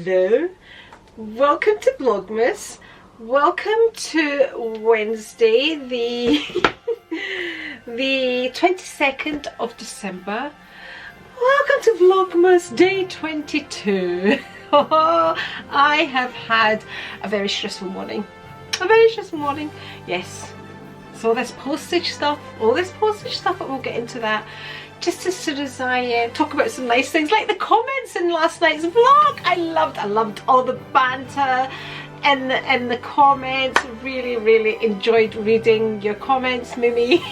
Hello, welcome to Vlogmas. Welcome to Wednesday, the 22nd of December. Welcome to Vlogmas day 22. I have had a very stressful morning. Yes. So all this postage stuff, but we'll get into that just as soon as I talk about some nice things, like the comments in last night's vlog. I loved all the banter and the comments. Really enjoyed reading your comments, Mimi.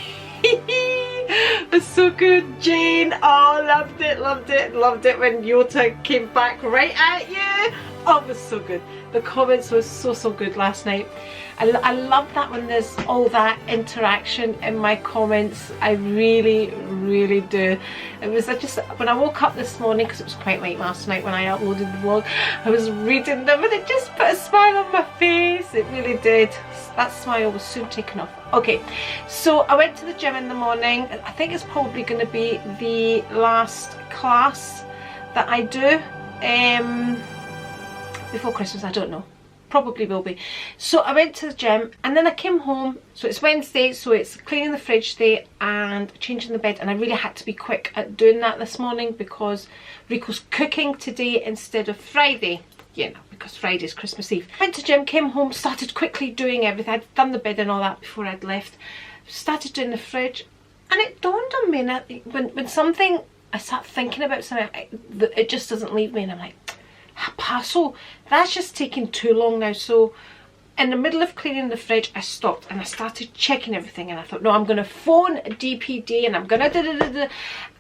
It was so good. Jane, oh, loved it when Yota came back right at you. Oh, it was so good. The comments were so good last night. I love that when there's all that interaction in my comments. I really do. It was just when I woke up this morning, because it was quite late last night when I uploaded the vlog, I was reading them and it just put a smile on my face. It really did. That smile was soon taken off. Okay, so I went to the gym in the morning. I think it's probably going to be the last class that I do before Christmas. I don't know. Probably will be. So I went to the gym and then I came home. So it's Wednesday, so it's cleaning the fridge day and changing the bed, and I really had to be quick at doing that this morning because Rico's cooking today instead of Friday. You know, because Friday's Christmas Eve. Went to gym, came home, started quickly doing everything. I'd done the bed and all that before I'd left. Started doing the fridge, and it dawned on me when something, I start thinking about something, it just doesn't leave me, and I'm like, parcel, that's just taking too long now. So in the middle of cleaning the fridge, I stopped and I started checking everything, and I thought, no, I'm going to phone DPD and I'm going to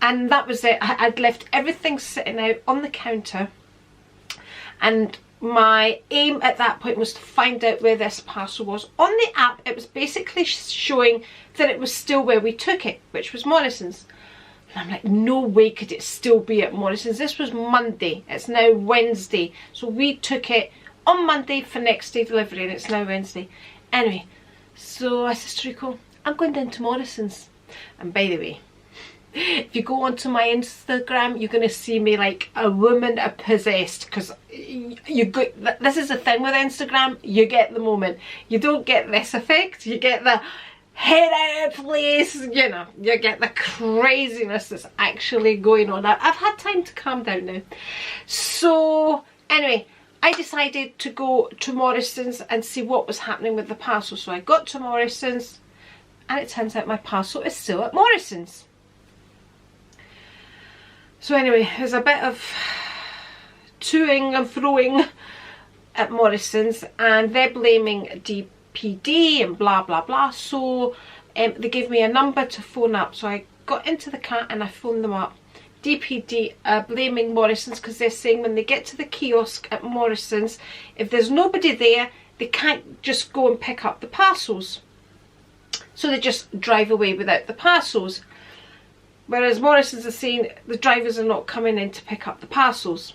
and that was it. I'd left everything sitting out on the counter, and my aim at that point was to find out where this parcel was. On the app, it was basically showing that it was still where we took it, which was Morrison's. And I'm like, no way could it still be at Morrison's. This was Monday. It's now Wednesday. So we took it on Monday for next day delivery, and it's now Wednesday. Anyway, so I said to Rico, I'm going down to Morrison's. And by the way, if you go onto my Instagram, you're going to see me like a woman possessed, because this is the thing with Instagram, you get the moment. You don't get this effect, you get the head out of place, you know, you get the craziness that's actually going on. I've had time to calm down now. So anyway, I decided to go to Morrison's and see what was happening with the parcel. So I got to Morrison's, and it turns out my parcel is still at Morrison's. So anyway, there's a bit of toing and froing at Morrison's, and they're blaming DPD and blah blah blah. So they gave me a number to phone up. So I got into the car and I phoned them up. DPD are blaming Morrison's because they're saying when they get to the kiosk at Morrison's, if there's nobody there, they can't just go and pick up the parcels. So they just drive away without the parcels. Whereas Morrison's are saying the drivers are not coming in to pick up the parcels.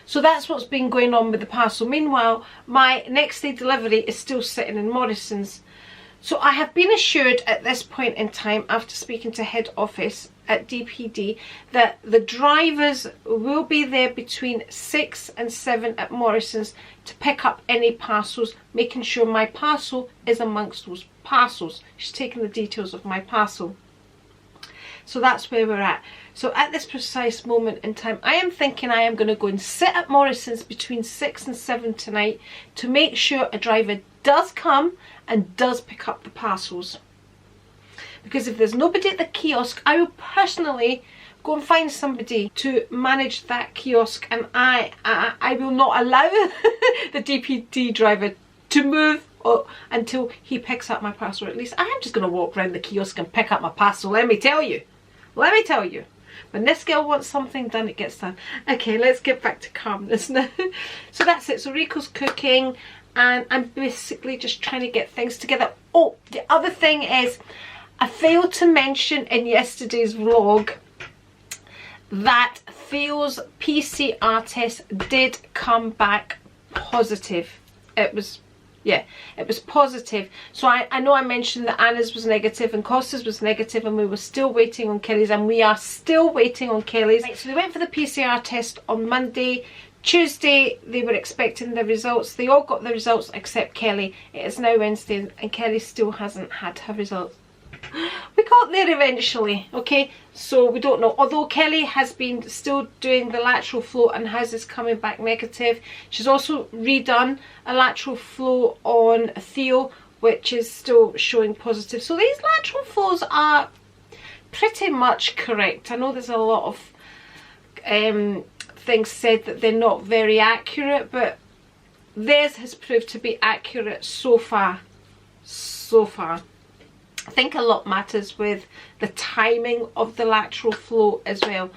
So that's what's been going on with the parcel. Meanwhile, my next day delivery is still sitting in Morrison's. So I have been assured at this point in time, after speaking to head office at DPD, that the drivers will be there between 6 and 7 at Morrison's to pick up any parcels, making sure my parcel is amongst those parcels. She's taken the details of my parcel. So that's where we're at. So at this precise moment in time, I am thinking I am going to go and sit at Morrison's between 6 and 7 tonight to make sure a driver does come and does pick up the parcels. Because if there's nobody at the kiosk, I will personally go and find somebody to manage that kiosk, and I will not allow the DPD driver to move until he picks up my parcel. Or at least I am just going to walk around the kiosk and pick up my parcel. Let me tell you. When this girl wants something done, it gets done. Okay, let's get back to calmness now. So that's it. So Rico's cooking and I'm basically just trying to get things together. Oh, the other thing is, I failed to mention in yesterday's vlog that Theo's PCR test did come back positive. It was positive. So I know I mentioned that Anna's was negative and Costa's was negative, and we were still waiting on Kelly's, and we are still waiting on Kelly's. Right, so they went for the PCR test on Monday, Tuesday they were expecting the results. They all got the results except Kelly. It is now Wednesday and Kelly still hasn't had her results. We got there eventually, okay, so we don't know. Although Kelly has been still doing the lateral flow and hers is coming back negative. She's also redone a lateral flow on Theo, which is still showing positive. So these lateral flows are pretty much correct. I know there's a lot of things said that they're not very accurate, but theirs has proved to be accurate so far. I think a lot matters with the timing of the lateral flow as well.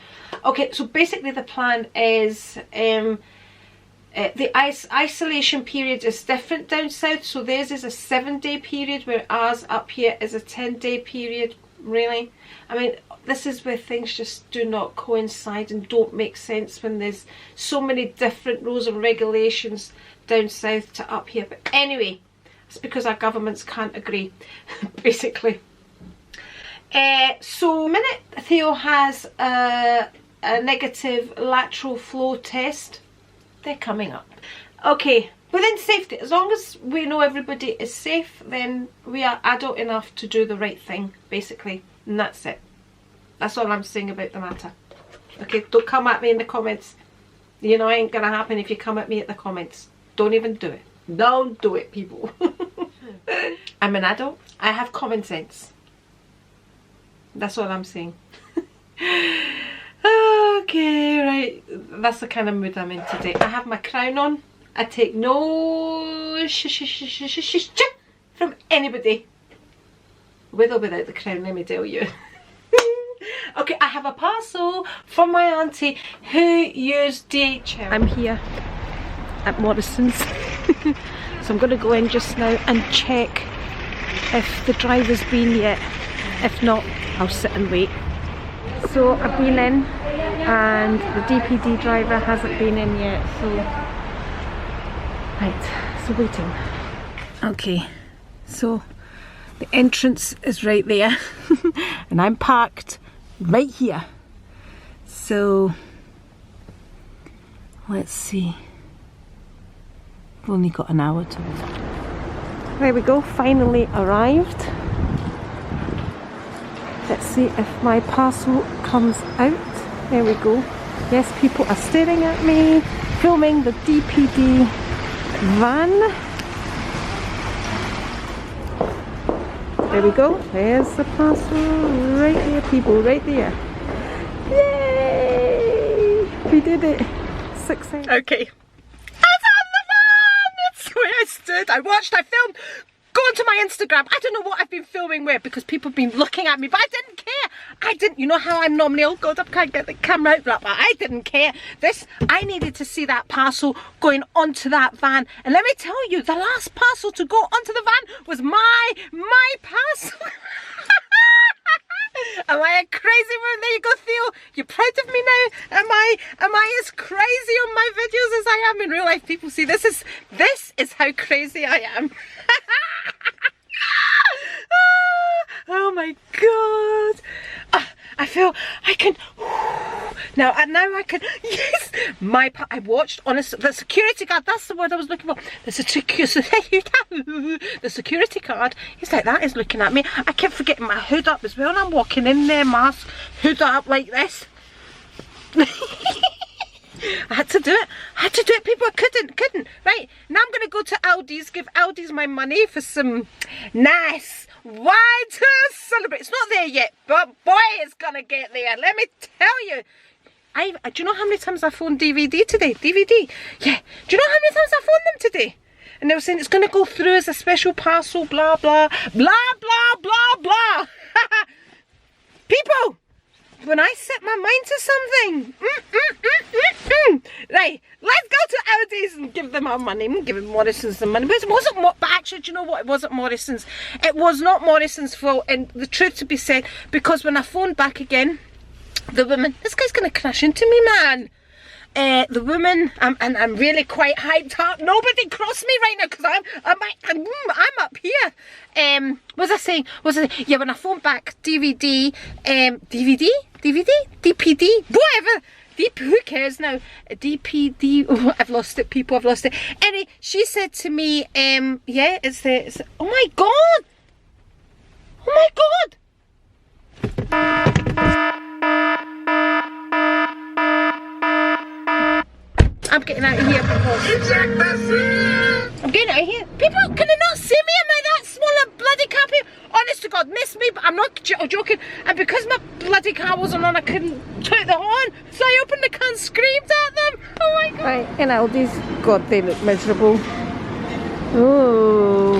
Okay, so basically the plan is the isolation period is different down south. So theirs is a 7-day period, whereas up here is a 10-day period. Really? I mean, this is where things just do not coincide and don't make sense when there's so many different rules and regulations down south to up here. But anyway, it's because our governments can't agree, basically. So the minute Theo has a negative lateral flow test, they're coming up. Okay, within safety, as long as we know everybody is safe, then we are adult enough to do the right thing, basically. And that's it. That's all I'm saying about the matter. Okay, don't come at me in the comments. You know, it ain't gonna happen if you come at me at the comments. Don't even do it. Don't do it, people. I'm an adult. I have common sense. That's all I'm saying. Okay, right. That's the kind of mood I'm in today. I have my crown on. I take no from anybody. With or without the crown, let me tell you. Okay, I have a parcel from my auntie who used DHL. I'm here at Morrison's. So I'm going to go in just now and check if the driver's been yet. If not, I'll sit and wait. So I've been in and the DPD driver hasn't been in yet, so right, so waiting. Okay, so the entrance is right there and I'm parked right here. So let's see. I've only got an hour to wait. There we go, finally arrived. Let's see if my parcel comes out. There we go. Yes, people are staring at me, filming the DPD van. There we go. There's the parcel right there, people, right there. Yay! We did it. 6 hours. Okay. I stood, I watched, I filmed. Go onto my Instagram. I don't know what I've been filming with because people have been looking at me, but I didn't care. I didn't, you know how I'm normally, oh god, I can't get the camera out, but I didn't care. I needed to see that parcel going onto that van. And let me tell you, the last parcel to go onto the van was my parcel. Am I a crazy one? There you go, Theo. You're proud of me now? Am I as crazy on my videos as I am in real life? People see this is how crazy I am. Oh my god. I feel I can now I can, yes, I watched, honestly, the security guard, that's the word I was looking for. The security guard, he's like that, he's looking at me. I kept forgetting my hood up as well, and I'm walking in there, mask, hood up like this. I had to do it, people. I couldn't. Right, now I'm gonna go to Aldi's, give Aldi's my money for some nice wine to celebrate. It's not there yet, but boy, it's gonna get there, let me tell you. Do you know how many times I phoned DVD today? DVD, yeah. Do you know how many times I phoned them today? And they were saying it's gonna go through as a special parcel, blah blah blah blah blah blah. People, when I set my mind to something, right, let's go to Aldi's and give them our money. I'm giving Morrison's the money, but it wasn't. But actually, do you know what? It wasn't Morrison's. It was not Morrison's fault. And the truth to be said, because when I phoned back again, the woman, this guy's gonna crash into me, man. The woman, I'm really quite hyped up. Nobody cross me right now because I'm up here. What was I saying? Yeah, when I phoned back DVD, DPD, whatever. who cares now? DPD, oh, I've lost it, people, I've lost it. Anyway, she said to me, yeah, it's oh my God! Oh my God! I'm getting out of here because I'm getting out of here. People, can they not see me? Am I that small a bloody car? Honest to God, miss me, but I'm not joking. And because my bloody car wasn't on, I couldn't toot the horn. So I opened the car and screamed at them. Oh my God. Right, and Aldi's, God, they look miserable. Oh.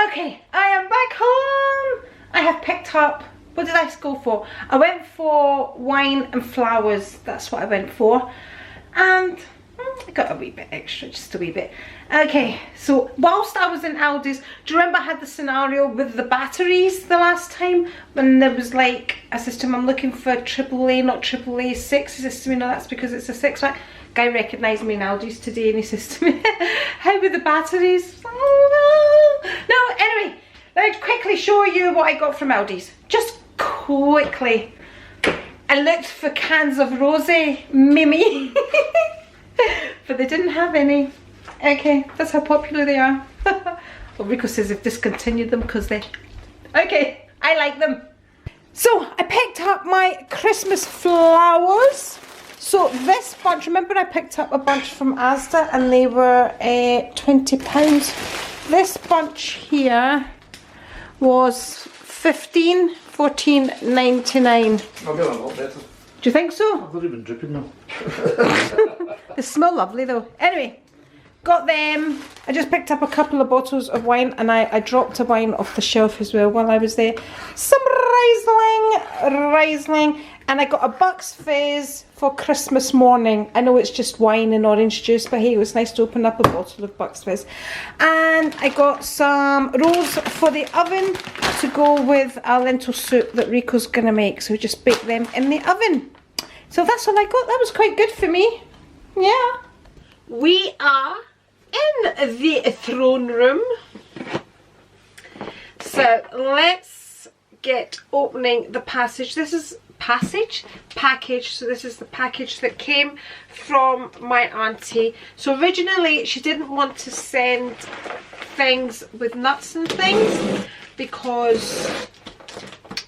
Okay, I am back home. I have picked up, what did I go for? I went for wine and flowers. That's what I went for. And I got a wee bit extra, just a wee bit. Okay, so whilst I was in Aldi's, do you remember I had the scenario with the batteries the last time? When there was like, I said to him, I'm looking for AAA, not AAA 6. He says to me, no, that's because it's a 6 pack. Guy recognised me in Aldi's today and he says to me, how were the batteries? Oh no. No, anyway, let me quickly show you what I got from Aldi's. Just quickly. I looked for cans of Rosé Mimi. But they didn't have any. Okay, that's how popular they are. Well, Rico says they've discontinued them because they... Okay, I like them. So, I picked up my Christmas flowers. So, this bunch, remember I picked up a bunch from Asda and they were £20. This bunch here was $14.99. I'll get a lot better. Do you think so? I've not even dripping now. They smell lovely though. Anyway, got them. I just picked up a couple of bottles of wine and I dropped a wine off the shelf as well while I was there. Some Riesling. And I got a Bucks Fizz for Christmas morning. I know it's just wine and orange juice, but hey, it was nice to open up a bottle of Bucks Fizz. And I got some rolls for the oven to go with a lentil soup that Rico's going to make. So we just bake them in the oven. So that's all I got. That was quite good for me. Yeah. We are in the throne room. So let's get opening the package. This is package. So this is the package that came from my auntie. So originally she didn't want to send things with nuts and things because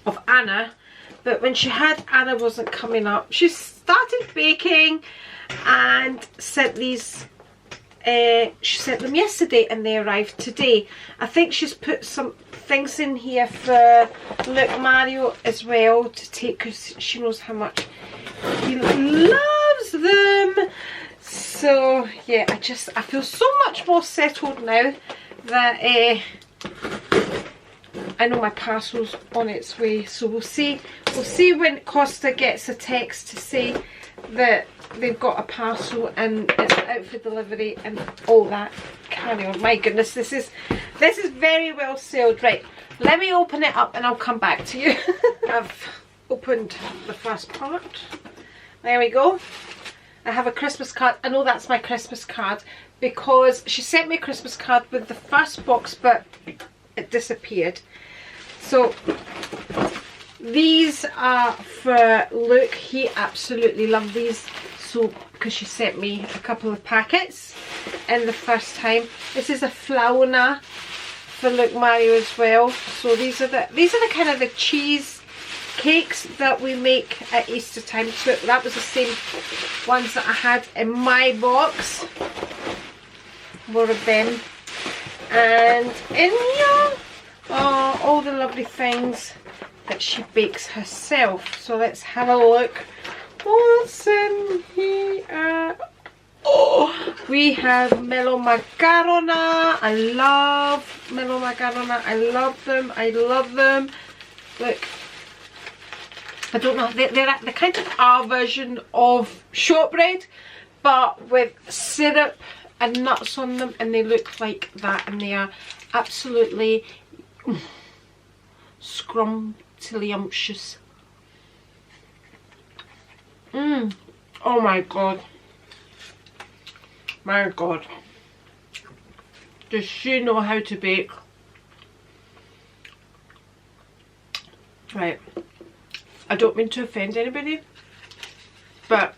of Anna, but when she had Anna wasn't coming up, she started baking and sent these. She sent them yesterday and they arrived today. I think she's put some things in here for Look Mario as well to take, because she knows how much he loves them. So yeah, I feel so much more settled now that I know my parcel's on its way. So we'll see when Costa gets a text to say that they've got a parcel and it's out for delivery and all that carry on. My goodness, this is very well sealed. Right, let me open it up and I'll come back to you. I've opened the first part. There we go. I have a Christmas card. I know that's my Christmas card because she sent me a Christmas card with the first box, but it disappeared. So these are for Luke. He absolutely loved these. So because she sent me a couple of packets in the first time. This is a Flauna for Look Mario as well. So these are the kind of the cheese cakes that we make at Easter time. So that was the same ones that I had in my box. More of them. And in here are all the lovely things that she bakes herself. So let's have a look. What's in here? Oh, we have mellow macarona. I love mellow macarona. I love them. I love them. Look, I don't know. They're kind of our version of shortbread, but with syrup and nuts on them, and they look like that, and they are absolutely scrumptious. Oh my god. My god. Does she know how to bake? Right. I don't mean to offend anybody, But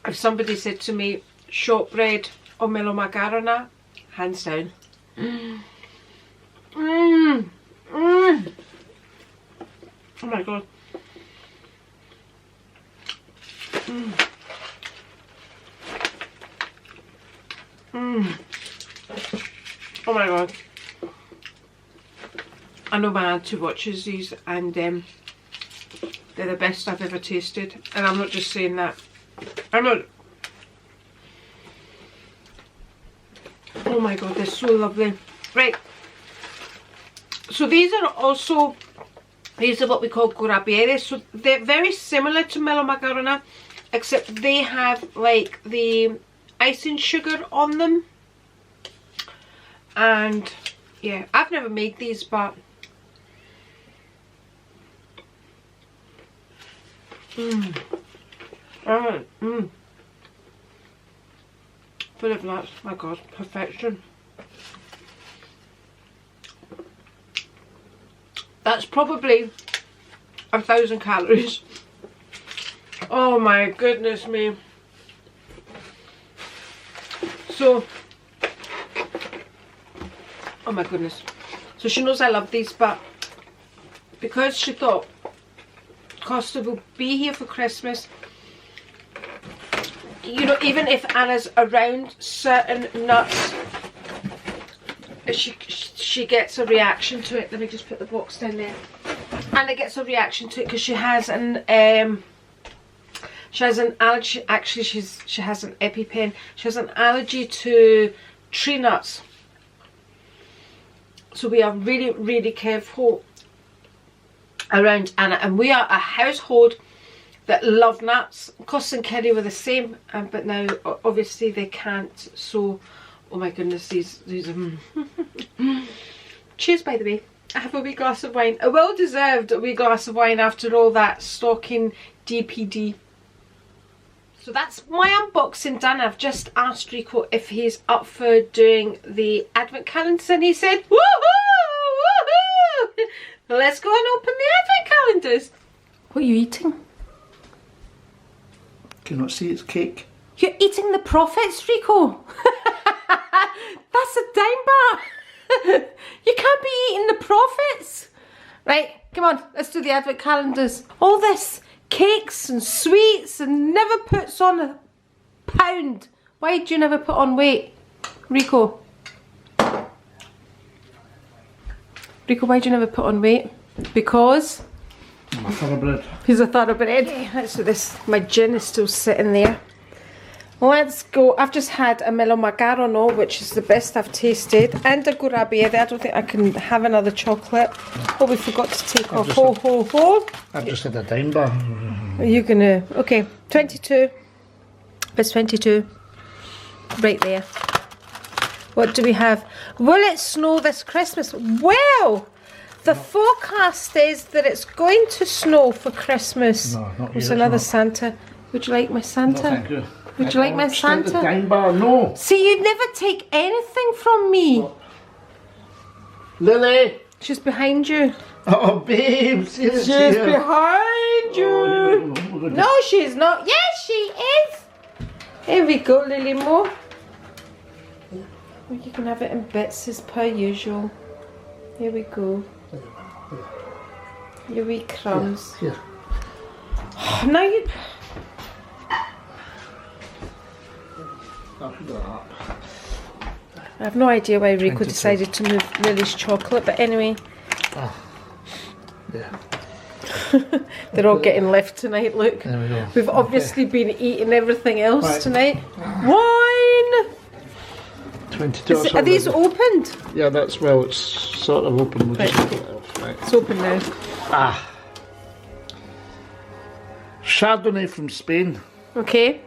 if somebody said to me, shortbread or melo macarona, hands down. Oh my god. Oh my god. I know my auntie watches these, and they're the best I've ever tasted. And I'm not just saying that. I'm not. Oh my god, they're so lovely. Right. So these are also, these are what we call Gurapeer. So they're very similar to melo macarona, except they have like the icing sugar on them. And yeah, I've never made these, but full of nuts. My god, perfection. That's probably 1,000 calories. Oh my goodness me. So, oh my goodness. So she knows I love these, but because she thought Costa will be here for Christmas, you know, even if Anna's around certain nuts, she gets a reaction to it. Let me just put the box down there. Anna gets a reaction to it because she has an allergy. Actually, she has an EpiPen. She has an allergy to tree nuts. So we are really, really careful around Anna, and we are a household that love nuts. Cos and Kerry were the same, but now obviously they can't. So, oh my goodness, these are. Cheers, by the way. I have a wee glass of wine, a well-deserved wee glass of wine after all that stalking DPD. So that's my unboxing done. I've just asked Rico if he's up for doing the advent calendars, and he said, woohoo, woohoo! Let's go and open the advent calendars. What are you eating? Can you not see it's cake? You're eating the profits, Rico. That's a dime bar. You can't be eating the profits. Right, come on, let's do the advent calendars. All this cakes and sweets and never puts on a pound. Why do you never put on weight, Rico? Rico, why do you never put on weight? Because I'm a thoroughbred. He's a thoroughbred. Let's do this. My gin is still sitting there. Let's go. I've just had a melo macarona, which is the best I've tasted, and a Gurapeer. I don't think I can have another chocolate. Oh, we forgot to take off. Ho, ho, ho. I've just had a dime bar. Are you gonna? Okay, 22. It's 22. Right there. What do we have? Will it snow this Christmas? Well, the forecast is that it's going to snow for Christmas. No, not There's here, another it's not. Santa. Would you like my Santa? No, thank you. Would you like my Santa? The dime bar, no. See, you never take anything from me. What? Lily! She's behind you. Oh, babe, see She's here. behind you. Oh, No, she's not. Yes, she is. Here we go, Lily Mo. You can have it in bits as per usual. Here we go. Your wee crumbs. Here. Now you... I have no idea why Rico decided to move Lily's chocolate, but anyway. Yeah. They're all getting left tonight, look. There we go. We've obviously been eating everything else Right. tonight. Wine! 22. Are these opened? Yeah, that's, well, it's sort of open. We'll just Right. get it off. Right. It's open now. Ah. Chardonnay from Spain. Okay.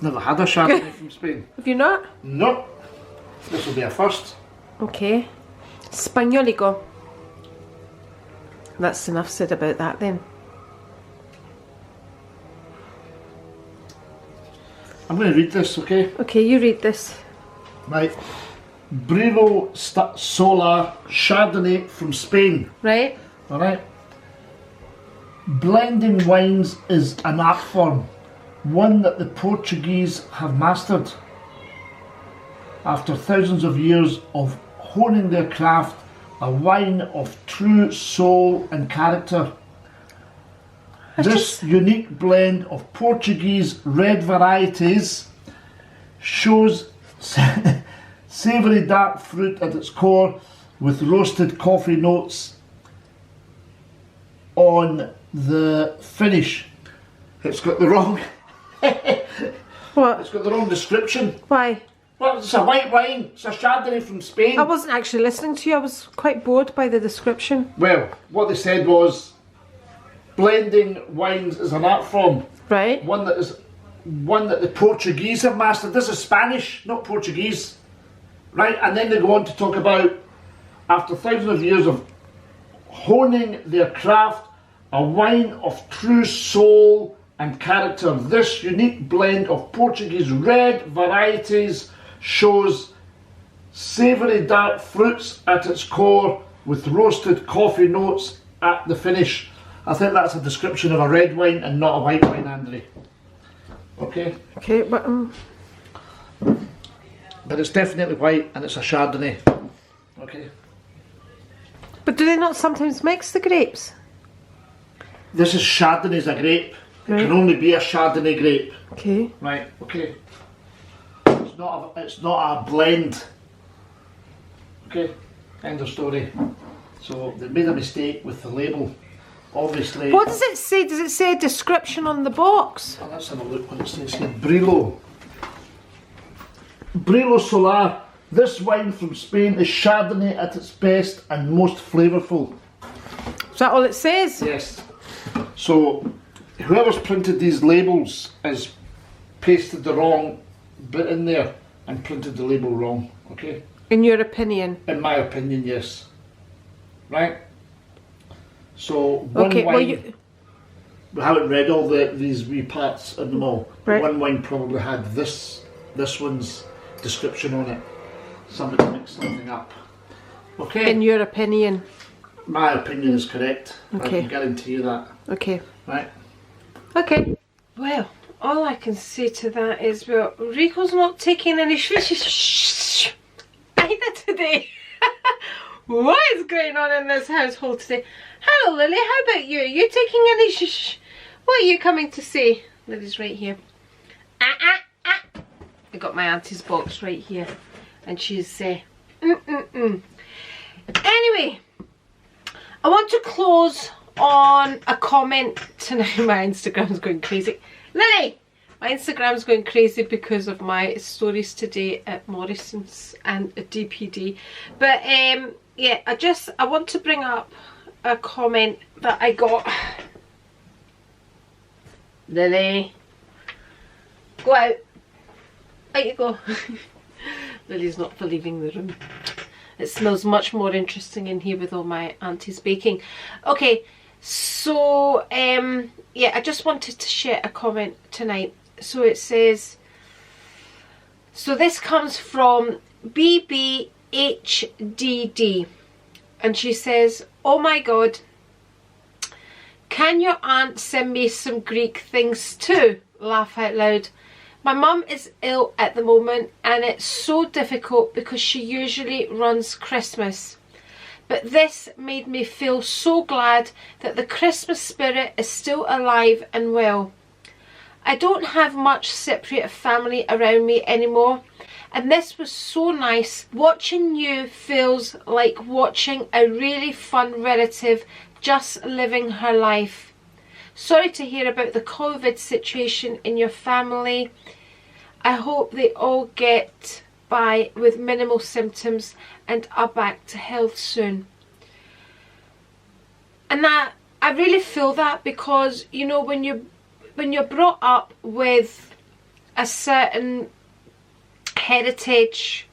Never had a Chardonnay from Spain. Have you not? No. This will be a first. Okay. Spagnolico. That's enough said about that then. I'm going to read this, okay? Okay, you read this. Right. Brilo Solar Chardonnay from Spain. Right? Alright? Blending wines is an art form, one that the Portuguese have mastered. After thousands of years of honing their craft, a wine of true soul and character. This unique blend of Portuguese red varieties shows savoury dark fruit at its core with roasted coffee notes on the finish. It's got the wrong What? It's got the wrong description. Why? Well, it's a white wine. It's a Chardonnay from Spain. I wasn't actually listening to you. I was quite bored by the description. Well, what they said was blending wines is an art form. Right. One that the Portuguese have mastered. This is Spanish, not Portuguese. Right? And then they go on to talk about, after thousands of years of honing their craft, a wine of true soul and character. This unique blend of Portuguese red varieties shows savoury dark fruits at its core with roasted coffee notes at the finish. I think that's a description of a red wine and not a white wine, Andri. Okay? Okay, but But it's definitely white and it's a Chardonnay. Okay? But do they not sometimes mix the grapes? This is Chardonnay's a grape. Right. It can only be a Chardonnay grape. Okay. Right, okay. It's not a blend. Okay, end of story. So they made a mistake with the label. Obviously. What does it say? Does it say a description on the box? Oh, let's have a look what it says here. Brillo. Brillo Solar. This wine from Spain is Chardonnay at its best and most flavourful. Is that all it says? Yes. So whoever's printed these labels has pasted the wrong bit in there and printed the label wrong. Okay. In your opinion? In my opinion, yes. Right. So one Okay. wine. We haven't read all these wee parts in them all. Right. One wine probably had this one's description on it. Somebody mixed something up. Okay. In your opinion? My opinion is correct. Okay. I can guarantee you that. Okay. Right. Okay. Well, all I can say to that is, well, Rico's not taking any either today. What is going on in this household today? Hello, Lily. How about you? Are you taking any What are you coming to say? Lily's right here. I got my auntie's box right here, and she's Anyway, I want to close on a comment tonight. My Instagram's going crazy. Lily! My Instagram's going crazy because of my stories today at Morrison's and at DPD. But yeah, I want to bring up a comment that I got. Lily, go out. Out you go. Lily's not for leaving the room. It smells much more interesting in here with all my auntie's baking. Okay, so yeah, I just wanted to share a comment tonight. So it says, so this comes from BBHDD, and she says, oh my god, can your aunt send me some Greek things too? Laugh out loud. My mum is ill at the moment and it's so difficult because she usually runs Christmas. But this made me feel so glad that the Christmas spirit is still alive and well. I don't have much Cypriot family around me anymore, and this was so nice. Watching you feels like watching a really fun relative just living her life. Sorry to hear about the COVID situation in your family. I hope they all get by with minimal symptoms and are back to health soon. And that, I really feel that, because you know, when you're brought up with a certain heritage,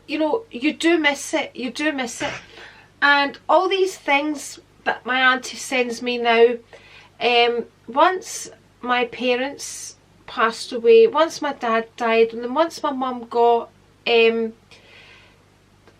you know, you do miss it. And all these things that my auntie sends me now, once my parents passed away, once my dad died, and then once my mum got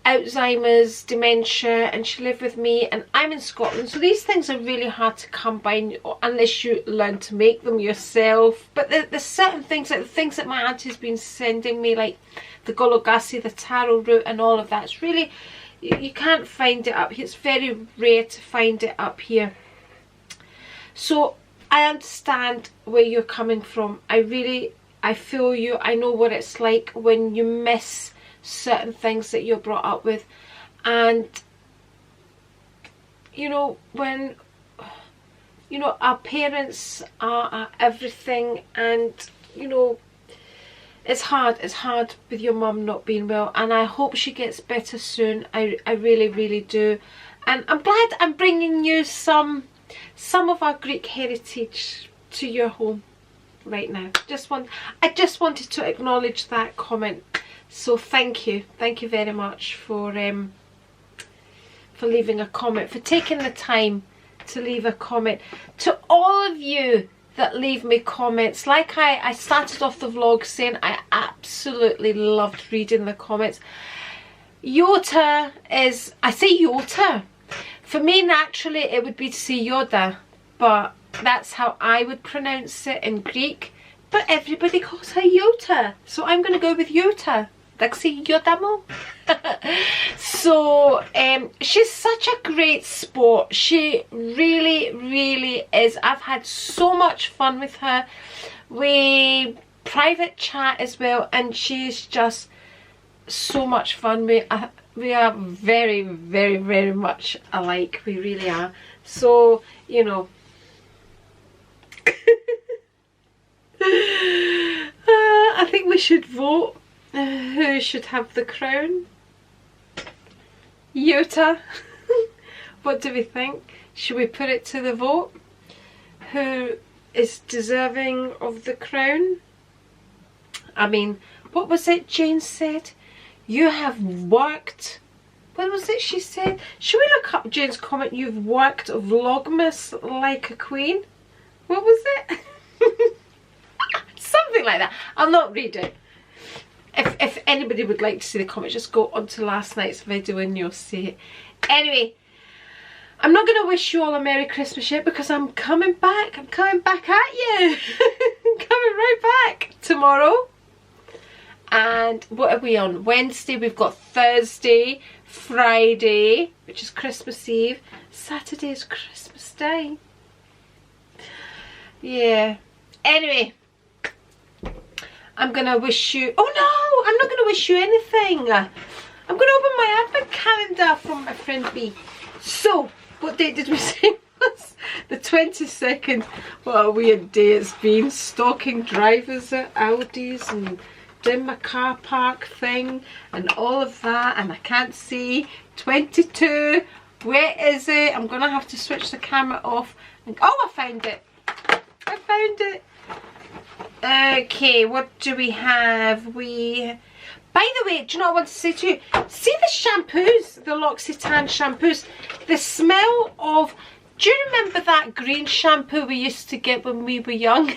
Alzheimer's, dementia, and she lived with me, and I'm in Scotland, so these things are really hard to come by unless you learn to make them yourself. But there's certain things, like the things that my auntie's been sending me, like the gologassi, the taro root, and all of that. It's really, you can't find it up here. It's very rare to find it up here. So I understand where you're coming from. I feel you. I know what it's like when you miss certain things that you're brought up with, and you know, when you know our parents are everything, and you know, it's hard with your mum not being well, and I hope she gets better soon. I really do, and I'm glad I'm bringing you some of our Greek heritage to your home right now. I just wanted to acknowledge that comment. So thank you very much for leaving a comment, for taking the time to leave a comment. To all of you that leave me comments, like I started off the vlog saying I absolutely loved reading the comments. Yota is, I say Yota. For me, naturally, it would be to say Yoda, but that's how I would pronounce it in Greek. But everybody calls her Yota, so I'm going to go with Yota. Daxi Yodamo. So she's such a great sport. She really is. I've had so much fun with her. We private chat as well, and she's just so much fun. We are very much alike. We really are. So, you know, I think we should vote. Who should have the crown? Yota. What do we think? Should we put it to the vote? Who is deserving of the crown? I mean, what was it Jane said? You have worked. What was it she said? Should we look up Jane's comment? You've worked Vlogmas like a queen. What was it? Something like that. I'll not read it. If anybody would like to see the comment, just go onto last night's video and you'll see it. Anyway, I'm not going to wish you all a Merry Christmas yet because I'm coming back. I'm coming back at you. I'm coming right back tomorrow. And what are we on? Wednesday, we've got Thursday, Friday, which is Christmas Eve. Saturday is Christmas Day. Yeah. Anyway, I'm going to wish you... Oh no, I'm not going to wish you anything. I'm going to open my advent calendar from my friend B. So, what date did we say was? The 22nd. What a weird day it's been. Stalking drivers at Aldi's and doing my car park thing and all of that. And I can't see. 22. Where is it? I'm going to have to switch the camera off. And, oh, I found it. I found it. Okay, what do we have? By the way, do you know what I want to say to you? See the shampoos, the L'Occitane shampoos, the smell of, do you remember that green shampoo we used to get when we were young?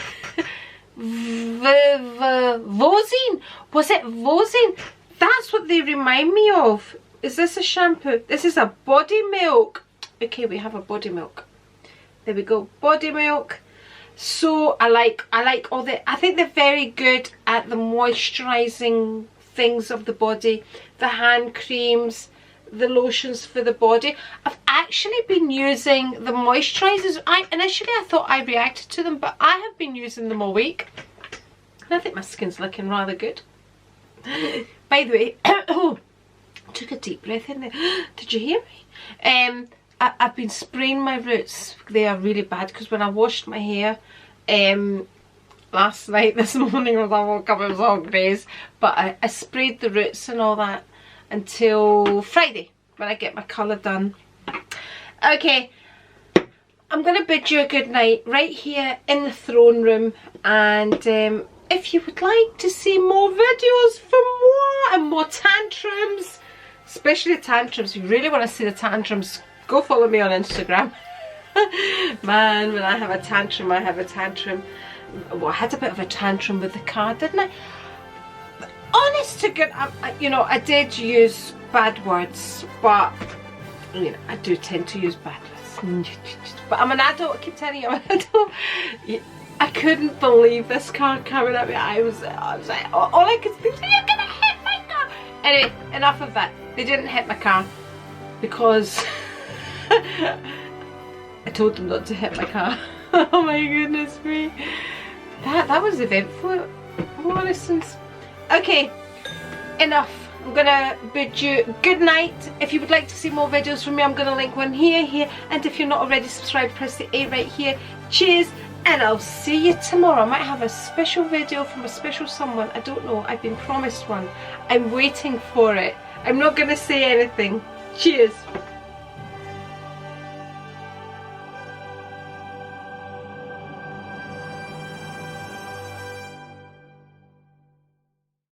Vosine? Was it Vosine? That's what they remind me of. Is this a shampoo? This is a body milk. Okay, we have a body milk. There we go, body milk. So I like all the, I think they're very good at the moisturising things of the body, the hand creams, the lotions for the body. I've actually been using the moisturisers. Initially I thought I reacted to them, but I have been using them all week. And I think my skin's looking rather good. By the way, oh, took a deep breath in there. Did you hear me? I've been spraying my roots. They are really bad because when I washed my hair last night, this morning when I woke up, it was all greys. But I sprayed the roots and all that until Friday when I get my colour done. Okay, I'm going to bid you a good night right here in the throne room. And if you would like to see more videos from more and more tantrums, especially the tantrums, if you really want to see the tantrums, go follow me on Instagram. Man, when I have a tantrum, I have a tantrum. Well, I had a bit of a tantrum with the car, didn't I? Honest to God, you know, I did use bad words, but you know, I do tend to use bad words. But I'm an adult, I keep telling you I'm an adult. I couldn't believe this car coming at me. I was like, all I could think, you're gonna hit my car. Anyway, enough of that. They didn't hit my car because I told them not to hit my car. Oh my goodness me. That was eventful, Morrison's. Okay, enough. I'm gonna bid you good night. If you would like to see more videos from me, I'm gonna link one here, and if you're not already subscribed, press the A right here. Cheers, and I'll see you tomorrow. I might have a special video from a special someone. I don't know. I've been promised one. I'm waiting for it. I'm not gonna say anything. Cheers.